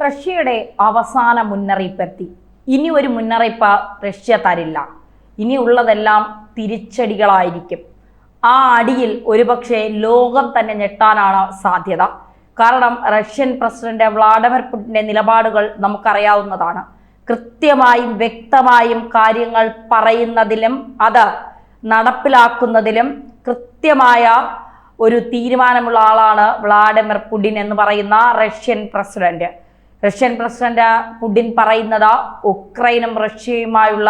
റഷ്യയുടെ അവസാന മുന്നറിയിപ്പെത്തി. ഇനി ഒരു മുന്നറിയിപ്പ് റഷ്യ തരില്ല. ഇനിയുള്ളതെല്ലാം തിരിച്ചടികളായിരിക്കും. ആ അടിയിൽ ഒരുപക്ഷെ ലോകം തന്നെ ഞെട്ടാനാണ് സാധ്യത. കാരണം റഷ്യൻ പ്രസിഡന്റ് വ്ളാഡിമിർ പുടിന്റെ നിലപാടുകൾ നമുക്കറിയാവുന്നതാണ്. കൃത്യമായും വ്യക്തമായും കാര്യങ്ങൾ പറയുന്നതിലും അത് നടപ്പിലാക്കുന്നതിലും കൃത്യമായ ഒരു തീരുമാനമുള്ള ആളാണ് വ്ളാഡിമിർ പുടിൻ എന്ന് പറയുന്ന റഷ്യൻ പ്രസിഡന്റ് പുടിൻ പറയുന്നത് ഉക്രൈനും റഷ്യയുമായുള്ള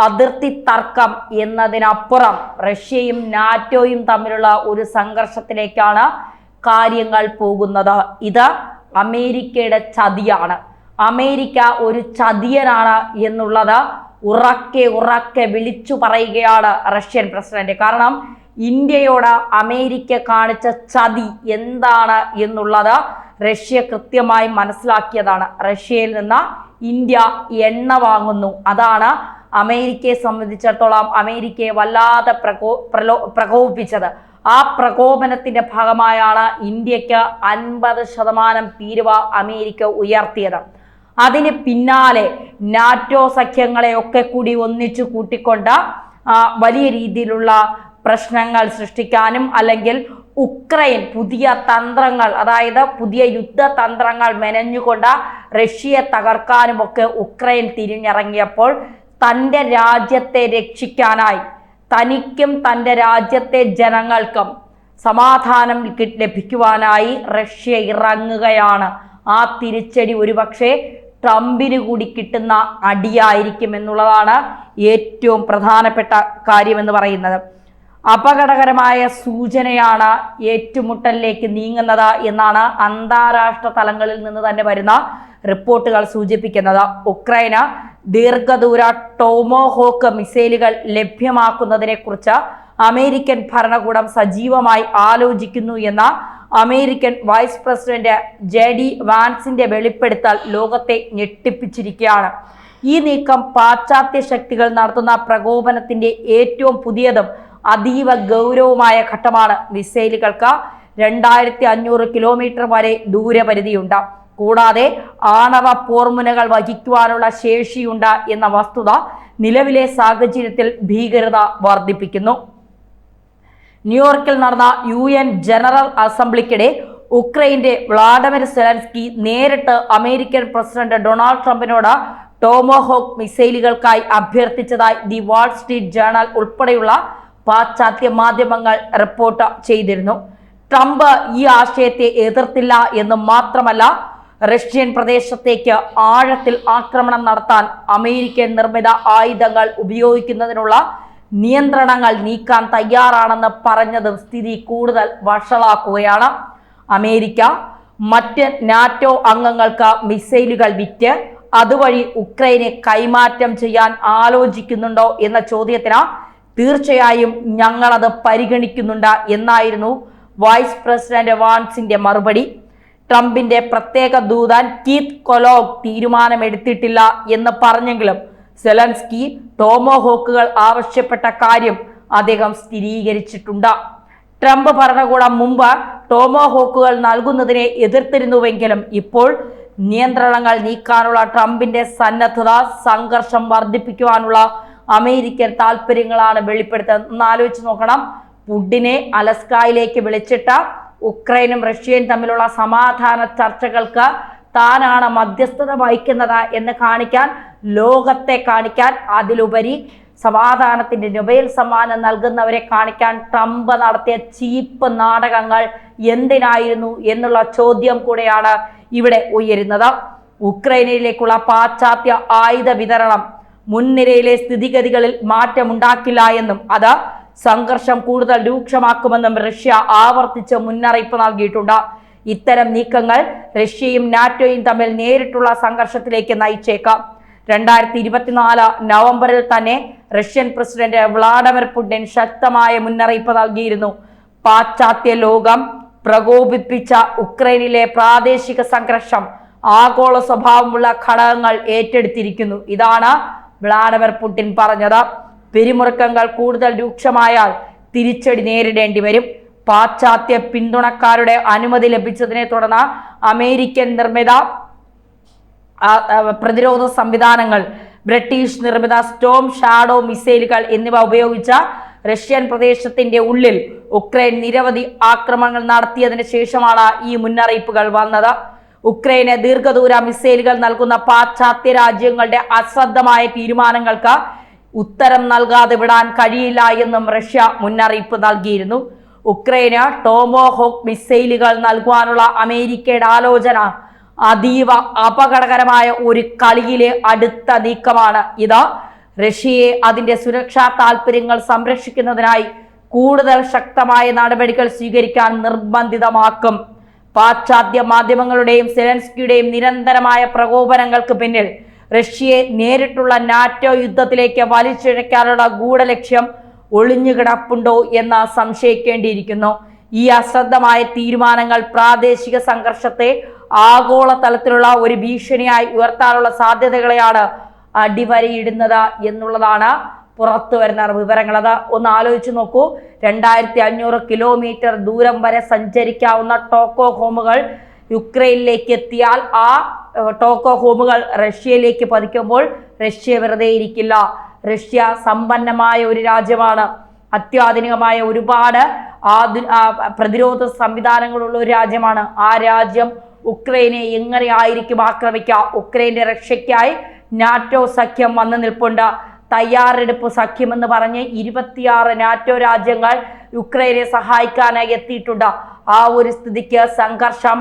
അതിർത്തി തർക്കം എന്നതിനപ്പുറം റഷ്യയും നാറ്റോയും തമ്മിലുള്ള ഒരു സംഘർഷത്തിലേക്കാണ് കാര്യങ്ങൾ പോകുന്നത്. ഇത് അമേരിക്കയുടെ ചതിയാണ്. അമേരിക്ക ഒരു ചതിയനാണ് എന്നുള്ളത് ഉറക്കെ വിളിച്ചു പറയുകയാണ് റഷ്യൻ പ്രസിഡന്റ്. കാരണം ഇന്ത്യയോട് അമേരിക്ക കാണിച്ച ചതി എന്താണ് എന്നുള്ളത് റഷ്യ കൃത്യമായി മനസ്സിലാക്കിയതാണ്. റഷ്യയിൽ നിന്ന് ഇന്ത്യ എണ്ണ വാങ്ങുന്നു. അതാണ് അമേരിക്കയെ സംബന്ധിച്ചിടത്തോളം അമേരിക്കയെ വല്ലാതെ പ്രകോപിപ്പിച്ചത്. ആ പ്രകോപനത്തിന്റെ ഭാഗമായാണ് ഇന്ത്യക്ക് 50% തീരുവ അമേരിക്ക ഉയർത്തിയത്. അതിന് പിന്നാലെ നാറ്റോ സഖ്യങ്ങളെ ഒക്കെ കൂടി ഒന്നിച്ചു കൂട്ടിക്കൊണ്ട് വലിയ രീതിയിലുള്ള പ്രശ്നങ്ങൾ സൃഷ്ടിക്കാനും അല്ലെങ്കിൽ ഉക്രൈൻ പുതിയ തന്ത്രങ്ങൾ, അതായത് പുതിയ യുദ്ധതന്ത്രങ്ങൾ മെനഞ്ഞുകൊണ്ട് റഷ്യയെ തകർക്കാനും ഒക്കെ ഉക്രൈൻ തിരിഞ്ഞിറങ്ങിയപ്പോൾ തൻ്റെ രാജ്യത്തെ രക്ഷിക്കാനായി തനിക്കും തൻ്റെ രാജ്യത്തെ ജനങ്ങൾക്കും സമാധാനം ലഭിക്കുവാനായി റഷ്യ ഇറങ്ങുകയാണ്. ആ തിരിച്ചടി ഒരുപക്ഷെ ട്രംപിന് കൂടി കിട്ടുന്ന അടിയായിരിക്കും എന്നുള്ളതാണ് ഏറ്റവും പ്രധാനപ്പെട്ട കാര്യമെന്ന് പറയുന്നത്. അപകടകരമായ സൂചനയാണ് ഏറ്റുമുട്ടലിലേക്ക് നീങ്ങുന്നത് എന്നാണ് അന്താരാഷ്ട്ര തലങ്ങളിൽ നിന്ന് തന്നെ വരുന്ന റിപ്പോർട്ടുകൾ സൂചിപ്പിക്കുന്നത്. ഉക്രൈന് ദീർഘദൂര ടോമോഹോക്ക് മിസൈലുകൾ ലഭ്യമാക്കുന്നതിനെ കുറിച്ച് അമേരിക്കൻ ഭരണകൂടം സജീവമായി ആലോചിക്കുന്നു എന്ന അമേരിക്കൻ വൈസ് പ്രസിഡന്റ് JD വാൻസിന്റെ വെളിപ്പെടുത്തൽ ലോകത്തെ ഞെട്ടിപ്പിച്ചിരിക്കുകയാണ്. ഈ നീക്കം പാശ്ചാത്യ ശക്തികൾ നടത്തുന്ന പ്രകോപനത്തിന്റെ ഏറ്റവും പുതിയതും അതീവ ഗൗരവമായ ഘട്ടമാണ്. മിസൈലുകൾക്ക് 2500 കിലോമീറ്റർ വരെ ദൂരപരിധിയുണ്ട്. കൂടാതെ ആണവ പോർമുനകൾ വഹിക്കുവാനുള്ള ശേഷിയുണ്ട് എന്ന വസ്തുത നിലവിലെ സാഹചര്യത്തിൽ ഭീകരത വർദ്ധിപ്പിക്കുന്നു. ന്യൂയോർക്കിൽ നടന്ന UN ജനറൽ അസംബ്ലിക്കിടെ ഉക്രൈന്റെ വ്ളാഡിമിർ സെലൻസ്കി നേരിട്ട് അമേരിക്കൻ പ്രസിഡന്റ് ഡൊണാൾഡ് ട്രംപിനോട് ടോമോഹോക്ക് മിസൈലുകൾക്കായി അഭ്യർത്ഥിച്ചതായി ദി വാൾ സ്ട്രീറ്റ് ജേണൽ ഉൾപ്പെടെയുള്ള പാശ്ചാത്യ മാധ്യമങ്ങൾ റിപ്പോർട്ട് ചെയ്തിരുന്നു. ട്രംപ് ഈ ആശയത്തെ എതിർത്തില്ല എന്ന് മാത്രമല്ല, റഷ്യൻ പ്രദേശത്തേക്ക് ആഴത്തിൽ ആക്രമണം നടത്താൻ അമേരിക്കൻ നിർമ്മിത ആയുധങ്ങൾ ഉപയോഗിക്കുന്നതിനുള്ള നിയന്ത്രണങ്ങൾ നീക്കാൻ തയ്യാറാണെന്ന് പറഞ്ഞതും സ്ഥിതി കൂടുതൽ വഷളാക്കുകയാണ്. അമേരിക്ക മറ്റ് നാറ്റോ അംഗങ്ങൾക്ക് മിസൈലുകൾ വിറ്റ് അതുവഴി ഉക്രൈനെ കൈമാറ്റം ചെയ്യാൻ ആലോചിക്കുന്നുണ്ടോ എന്ന ചോദ്യത്തിന് തീർച്ചയായും ഞങ്ങളത് പരിഗണിക്കുന്നുണ്ട് എന്നായിരുന്നു വൈസ് പ്രസിഡന്റ് വാൻസിന്റെ മറുപടി. ട്രംപിന്റെ പ്രത്യേക ദൂതൻ കീത്ത് കൊലോഗ് തീരുമാനമെടുത്തിട്ടില്ല എന്ന് പറഞ്ഞെങ്കിലും സെലൻസ്കി ടോമോഹോക്കുകൾ ആവശ്യപ്പെട്ട കാര്യം അദ്ദേഹം സ്ഥിരീകരിച്ചിട്ടുണ്ട്. ട്രംപ് ഭരണകൂടം മുമ്പ് ടോമോഹോക്കുകൾ നൽകുന്നതിനെ എതിർത്തിരുന്നുവെങ്കിലും ഇപ്പോൾ നിയന്ത്രണങ്ങൾ നീക്കാനുള്ള ട്രംപിന്റെ സന്നദ്ധത സംഘർഷം വർദ്ധിപ്പിക്കുവാനുള്ള അമേരിക്കൻ താല്പര്യങ്ങളാണ് വെളിപ്പെടുത്തുന്നത്. ഒന്ന് ആലോചിച്ച് നോക്കണം. പുടിനെ അലസ്കായിലേക്ക് വിളിച്ചിട്ട് ഉക്രൈനും റഷ്യയും തമ്മിലുള്ള സമാധാന ചർച്ചകൾക്ക് താനാണ് മധ്യസ്ഥത വഹിക്കുന്നത് എന്ന് കാണിക്കാൻ, ലോകത്തെ കാണിക്കാൻ, അതിലുപരി സമാധാനത്തിന്റെ നൊബേൽ സമ്മാനം നൽകുന്നവരെ കാണിക്കാൻ ട്രംപ് നടത്തിയ ചീപ്പ് നാടകങ്ങൾ എന്തിനായിരുന്നു എന്നുള്ള ചോദ്യം കൂടെയാണ് ഇവിടെ ഉയരുന്നത്. ഉക്രൈനിലേക്കുള്ള പാശ്ചാത്യ ആയുധ വിതരണം മുൻനിരയിലെ സ്ഥിതിഗതികളിൽ മാറ്റമുണ്ടാക്കില്ല എന്നും അത് സംഘർഷം കൂടുതൽ രൂക്ഷമാക്കുമെന്നും റഷ്യ ആവർത്തിച്ച് മുന്നറിയിപ്പ് നൽകിയിട്ടുണ്ട്. ഇത്തരം നീക്കങ്ങൾ റഷ്യയും നാറ്റോയും തമ്മിൽ നേരിട്ടുള്ള സംഘർഷത്തിലേക്ക് നയിച്ചേക്കാം. 2024 നവംബറിൽ തന്നെ റഷ്യൻ പ്രസിഡന്റ് വ്ളാഡിമിർ പുടിൻ ശക്തമായ മുന്നറിയിപ്പ് നൽകിയിരുന്നു. പാശ്ചാത്യ ലോകം പ്രകോപിപ്പിച്ച ഉക്രൈനിലെ പ്രാദേശിക സംഘർഷം ആഗോള സ്വഭാവമുള്ള ഘടകങ്ങൾ ഏറ്റെടുത്തിരിക്കുന്നു. ഇതാണ് വ്ളാഡിമിർ പുടിൻ പറഞ്ഞത്. പിരിമുറുക്കങ്ങൾ കൂടുതൽ രൂക്ഷമായാൽ തിരിച്ചടി നേരിടേണ്ടി വരും. പാശ്ചാത്യ പിന്തുണക്കാരുടെ അനുമതി ലഭിച്ചതിനെ തുടർന്ന് അമേരിക്കൻ നിർമ്മിത പ്രതിരോധ സംവിധാനങ്ങൾ, ബ്രിട്ടീഷ് നിർമ്മിത സ്റ്റോം ഷാഡോ മിസൈലുകൾ എന്നിവ ഉപയോഗിച്ച റഷ്യൻ പ്രദേശത്തിന്റെ ഉള്ളിൽ ഉക്രൈൻ നിരവധി ആക്രമണങ്ങൾ നടത്തിയതിനു ശേഷമാണ് ഈ മുന്നറിയിപ്പുകൾ വന്നത്. ഉക്രൈന് ദീർഘദൂര മിസൈലുകൾ നൽകുന്ന പാശ്ചാത്യ രാജ്യങ്ങളുടെ അശ്രദ്ധമായ തീരുമാനങ്ങൾക്ക് ഉത്തരം നൽകാതെ വിടാൻ കഴിയില്ല എന്നും റഷ്യ മുന്നറിയിപ്പ് നൽകിയിരുന്നു. ഉക്രൈന് ടോമോഹോക്ക് മിസൈലുകൾ നൽകുവാനുള്ള അമേരിക്കയുടെ ആലോചന അതീവ അപകടകരമായ ഒരു കളിയിലെ അടുത്ത നീക്കമാണ് ഇത്. റഷ്യയെ അതിന്റെ സുരക്ഷാ താൽപര്യങ്ങൾ സംരക്ഷിക്കുന്നതിനായി കൂടുതൽ ശക്തമായ നടപടികൾ സ്വീകരിക്കാൻ നിർബന്ധിതമാക്കും. പാശ്ചാത്യ മാധ്യമങ്ങളുടെയും സെലൻസ്കിയുടെയും നിരന്തരമായ പ്രകോപനങ്ങൾക്ക് പിന്നിൽ റഷ്യയെ നേരിട്ടുള്ള നാറ്റോ യുദ്ധത്തിലേക്ക് വലിച്ചിഴയ്ക്കാനുള്ള ഗൂഢലക്ഷ്യം ഒളിഞ്ഞുകിടപ്പുണ്ടോ എന്ന് സംശയിക്കേണ്ടിയിരിക്കുന്നു. ഈ അശ്രദ്ധമായ തീരുമാനങ്ങൾ പ്രാദേശിക സംഘർഷത്തെ ആഗോളതലത്തിലുള്ള ഒരു ഭീഷണിയായി ഉയർത്താനുള്ള സാധ്യതകളെയാണ് അടിവരയിടുന്നത് എന്നുള്ളതാണ് പുറത്തു വരുന്ന വിവരങ്ങൾ. അത് ഒന്ന് ആലോചിച്ച് നോക്കൂ. 2500 കിലോമീറ്റർ ദൂരം വരെ സഞ്ചരിക്കാവുന്ന ടോക്കോ ഹോമുകൾ യുക്രൈനിലേക്ക് എത്തിയാൽ ആ ടോക്കോ ഹോമുകൾ റഷ്യയിലേക്ക് പതിക്കുമ്പോൾ റഷ്യ വെറുതെ ഇരിക്കില്ല. റഷ്യ സമ്പന്നമായ ഒരു രാജ്യമാണ്. അത്യാധുനികമായ ഒരുപാട് പ്രതിരോധ സംവിധാനങ്ങളുള്ള ഒരു രാജ്യമാണ്. ആ രാജ്യം ഉക്രൈനെ എങ്ങനെയായിരിക്കും ആക്രമിക്കുക? ഉക്രൈന്റെ രക്ഷയ്ക്കായി നാറ്റോ സഖ്യം വന്നു നിൽപ്പുണ്ട്. തയ്യാറെടുപ്പ് സഖ്യമെന്ന് പറഞ്ഞ് 26 നാറ്റോ രാജ്യങ്ങൾ യുക്രൈനെ സഹായിക്കാനായി എത്തിയിട്ടുണ്ട്. ആ ഒരു സ്ഥിതിക്ക് സംഘർഷം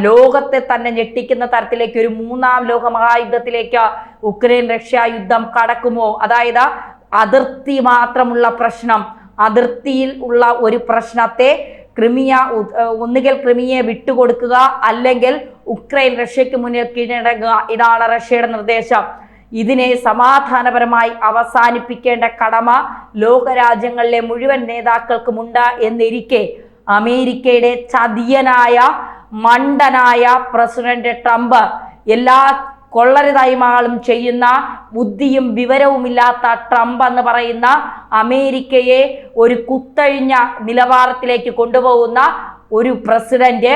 ലോകത്തെ തന്നെ ഞെട്ടിക്കുന്ന തരത്തിലേക്ക് ഒരു 3ാം ലോക മഹായുദ്ധത്തിലേക്ക് ഉക്രൈൻ റഷ്യ യുദ്ധം കടക്കുമോ? അതായത് അതിർത്തി മാത്രമുള്ള പ്രശ്നം, അതിർത്തിയിൽ ഉള്ള ഒരു പ്രശ്നത്തെ ഒന്നുകിൽ ക്രിമിയെ വിട്ടുകൊടുക്കുക, അല്ലെങ്കിൽ ഉക്രൈൻ റഷ്യക്ക് മുന്നിൽ കീഴടങ്ങുക. ഇതാണ് റഷ്യയുടെ നിർദ്ദേശം. ഇതിനെ സമാധാനപരമായി അവസാനിപ്പിക്കേണ്ട കടമ ലോകരാജ്യങ്ങളിലെ മുഴുവൻ നേതാക്കൾക്കുമുണ്ട് എന്നിരിക്കെ അമേരിക്കയുടെ ചതിയനായ മണ്ടനായ പ്രസിഡന്റ് ട്രംപ് എല്ലാ കൊള്ളരുതായ്മകളും ചെയ്യുന്ന ബുദ്ധിയും വിവരവുമില്ലാത്ത ട്രംപ് എന്ന് പറയുന്ന അമേരിക്കയെ ഒരു കുത്തഴിഞ്ഞ നിലവാരത്തിലേക്ക് കൊണ്ടുപോകുന്ന ഒരു പ്രസിഡന്റ്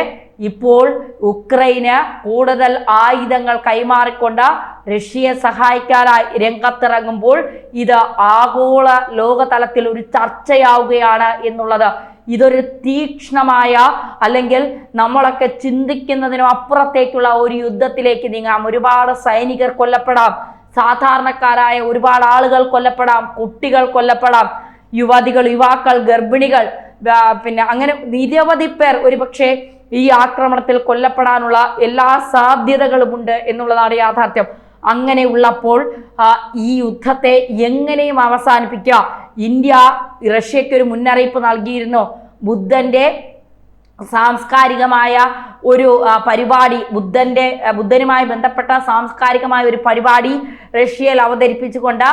ഇപ്പോൾ ഉക്രൈന് കൂടുതൽ ആയുധങ്ങൾ കൈമാറിക്കൊണ്ട് റഷ്യയെ സഹായിക്കാനായി രംഗത്തിറങ്ങുമ്പോൾ ഇത് ആഗോള ലോകതലത്തിൽ ഒരു ചർച്ചയാവുകയാണ് എന്നുള്ളത്. ഇതൊരു തീക്ഷ്ണമായ, അല്ലെങ്കിൽ നമ്മളൊക്കെ ചിന്തിക്കുന്നതിനും അപ്പുറത്തേക്കുള്ള ഒരു യുദ്ധത്തിലേക്ക് നീങ്ങാം. ഒരുപാട് സൈനികർ കൊല്ലപ്പെടാം, സാധാരണക്കാരായ ഒരുപാട് ആളുകൾ കൊല്ലപ്പെടാം, കുട്ടികൾ കൊല്ലപ്പെടാം, യുവതികൾ, യുവാക്കൾ, ഗർഭിണികൾ, അങ്ങനെ നിരവധി പേർ ഒരുപക്ഷെ ഈ ആക്രമണത്തിൽ കൊല്ലപ്പെടാനുള്ള എല്ലാ സാധ്യതകളുമുണ്ട് എന്നുള്ളതാണ് യാഥാർത്ഥ്യം. അങ്ങനെ ഉള്ളപ്പോൾ ഈ യുദ്ധത്തെ എങ്ങനെയും അവസാനിപ്പിക്കുക. ഇന്ത്യ റഷ്യയ്ക്കൊരു മുന്നറിയിപ്പ് നൽകിയിരുന്നു. ബുദ്ധന്റെ സാംസ്കാരികമായ ഒരു പരിപാടി, ബുദ്ധനുമായി ബന്ധപ്പെട്ട സാംസ്കാരികമായ ഒരു പരിപാടി റഷ്യയിൽ അവതരിപ്പിച്ചുകൊണ്ട്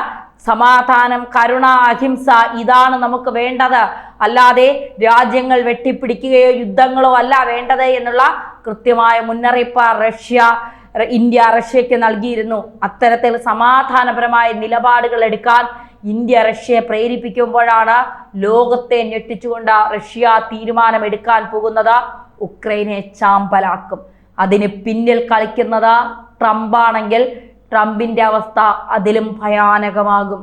സമാധാനം, കരുണ, അഹിംസ ഇതാണ് നമുക്ക് വേണ്ടത്, അല്ലാതെ രാജ്യങ്ങൾ വെട്ടിപ്പിടിക്കുകയോ യുദ്ധങ്ങളോ അല്ല വേണ്ടത് എന്നുള്ള കൃത്യമായ മുന്നറിയിപ്പ് ഇന്ത്യ റഷ്യയ്ക്ക് നൽകിയിരുന്നു. അത്തരത്തിൽ സമാധാനപരമായ നിലപാടുകൾ എടുക്കാൻ ഇന്ത്യ റഷ്യയെ പ്രേരിപ്പിക്കുമ്പോഴാണ് ലോകത്തെ ഞെട്ടിച്ചുകൊണ്ട് റഷ്യ തീരുമാനമെടുക്കാൻ പോകുന്നത്. ഉക്രൈനെ ചാമ്പലാക്കും. അതിന് പിന്നിൽ കളിക്കുന്നത് ട്രംപാണെങ്കിൽ ട്രംപിന്റെ അവസ്ഥ അതിലും ഭയാനകമാകും.